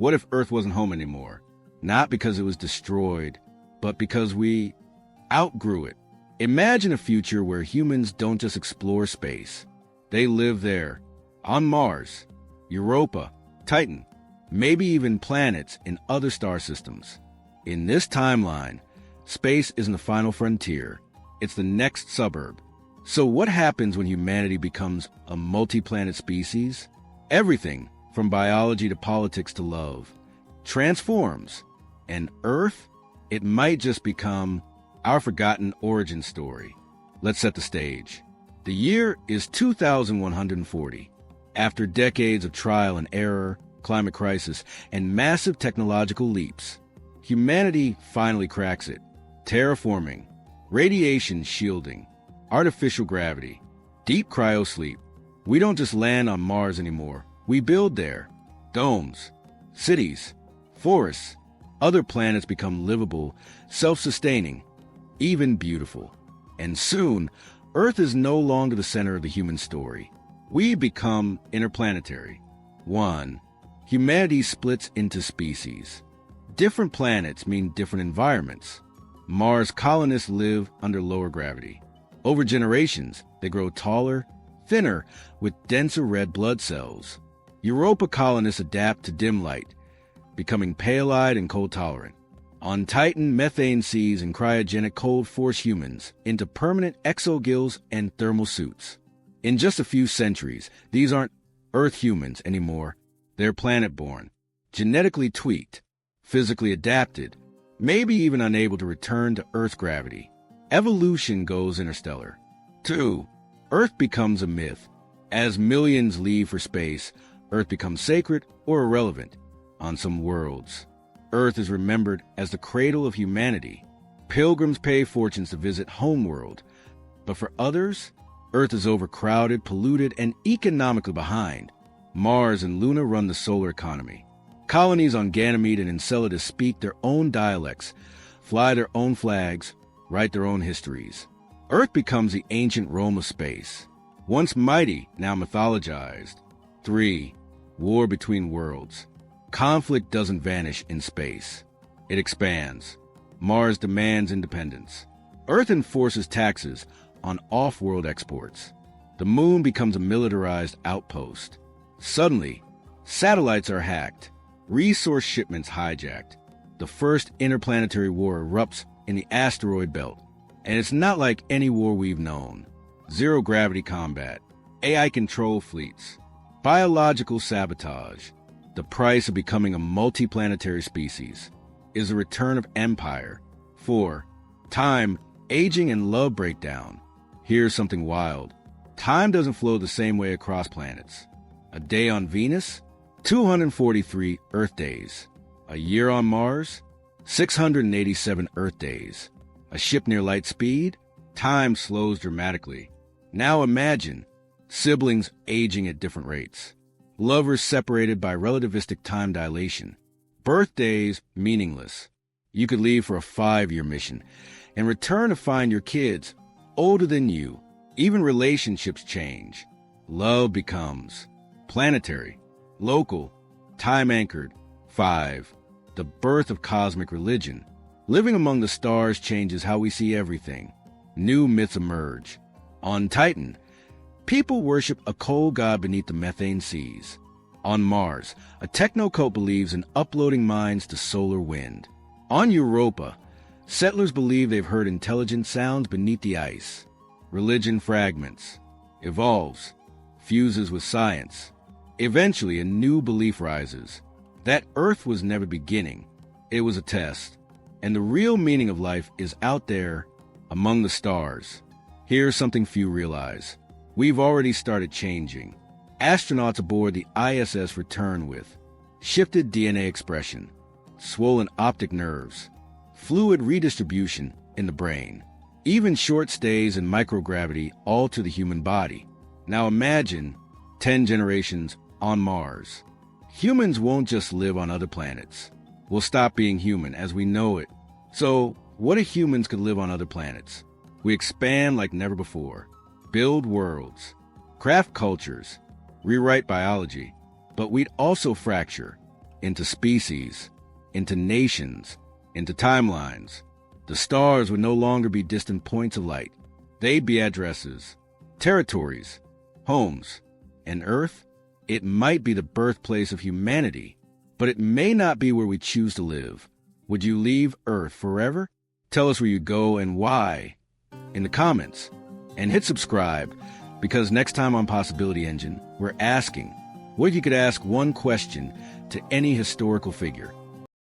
What if Earth wasn't home anymore? Not because it was destroyed, but because we outgrew it. Imagine a future where humans don't just explore space. They live there, on Mars, Europa, Titan, maybe even planets in other star systems. In this timeline, space isn't the final frontier. It's the next suburb. So what happens when humanity becomes a multi-planet species? Everything, from biology to politics to love, transforms. And Earth, it might just become our forgotten origin story. Let's set the stage. The year is 2140. After decades of trial and error, climate crisis, and massive technological leaps, humanity finally cracks it. Terraforming, radiation shielding, artificial gravity, deep cryosleep. We don't just land on Mars anymore. We build there. Domes, cities, forests. Other planets become livable, self-sustaining, even beautiful. And soon, Earth is no longer the center of the human story. We become interplanetary. 1. Humanity splits into species. Different planets mean different environments. Mars colonists live under lower gravity. Over generations, they grow taller, thinner, with denser red blood cells. Europa colonists adapt to dim light, becoming pale-eyed and cold-tolerant. On Titan, methane seas and cryogenic cold force humans into permanent exogills and thermal suits. In just a few centuries, these aren't Earth humans anymore. They're planet-born, genetically tweaked, physically adapted, maybe even unable to return to Earth gravity. Evolution goes interstellar. 2. Earth becomes a myth. As millions leave for space, Earth becomes sacred or irrelevant. On some worlds, Earth is remembered as the cradle of humanity. Pilgrims pay fortunes to visit homeworld. But for others, Earth is overcrowded, polluted, and economically behind. Mars and Luna run the solar economy. Colonies on Ganymede and Enceladus speak their own dialects, fly their own flags, write their own histories. Earth becomes the ancient Rome of space. Once mighty, now mythologized. 3. War between worlds. Conflict doesn't vanish in space. It expands. Mars demands independence. Earth enforces taxes on off-world exports. The moon becomes a militarized outpost. Suddenly, satellites are hacked, resource shipments hijacked. The first interplanetary war erupts in the asteroid belt. And it's not like any war we've known. Zero-gravity combat, AI control fleets, biological sabotage. The price of becoming a multi-planetary species is the return of empire. 4. Time, aging, and love breakdown. Here's something wild. Time doesn't flow the same way across planets. A day on Venus, 243 Earth days. A year on Mars, 687 Earth days. A ship near light speed, time slows dramatically. Now imagine siblings aging at different rates. Lovers separated by relativistic time dilation. Birthdays meaningless. You could leave for a 5-year mission and return to find your kids older than you. Even relationships change. Love becomes planetary, local, time-anchored. 5. The birth of cosmic religion. Living among the stars changes how we see everything. New myths emerge. On Titan, people worship a coal god beneath the methane seas. On Mars, a techno-cult believes in uploading minds to solar wind. On Europa, settlers believe they've heard intelligent sounds beneath the ice. Religion fragments, evolves, fuses with science. Eventually, a new belief rises. That Earth was never beginning. It was a test. And the real meaning of life is out there, among the stars. Here's something few realize. We've already started changing. Astronauts aboard the ISS return with shifted DNA expression, swollen optic nerves, fluid redistribution in the brain. Even short stays in microgravity alter the human body. Now imagine 10 generations on Mars. Humans won't just live on other planets. We'll stop being human as we know it. So, what if humans could live on other planets? We expand like never before. Build worlds, craft cultures, rewrite biology. But we'd also fracture. into species, into nations, into timelines. The stars would no longer be distant points of light. They'd be addresses, territories, homes. And Earth? It might be the birthplace of humanity, but it may not be where we choose to live. Would you leave Earth forever? Tell us where you go and why in the comments. And hit subscribe, because next time on Possibility Engine, we're asking what if you could ask one question to any historical figure.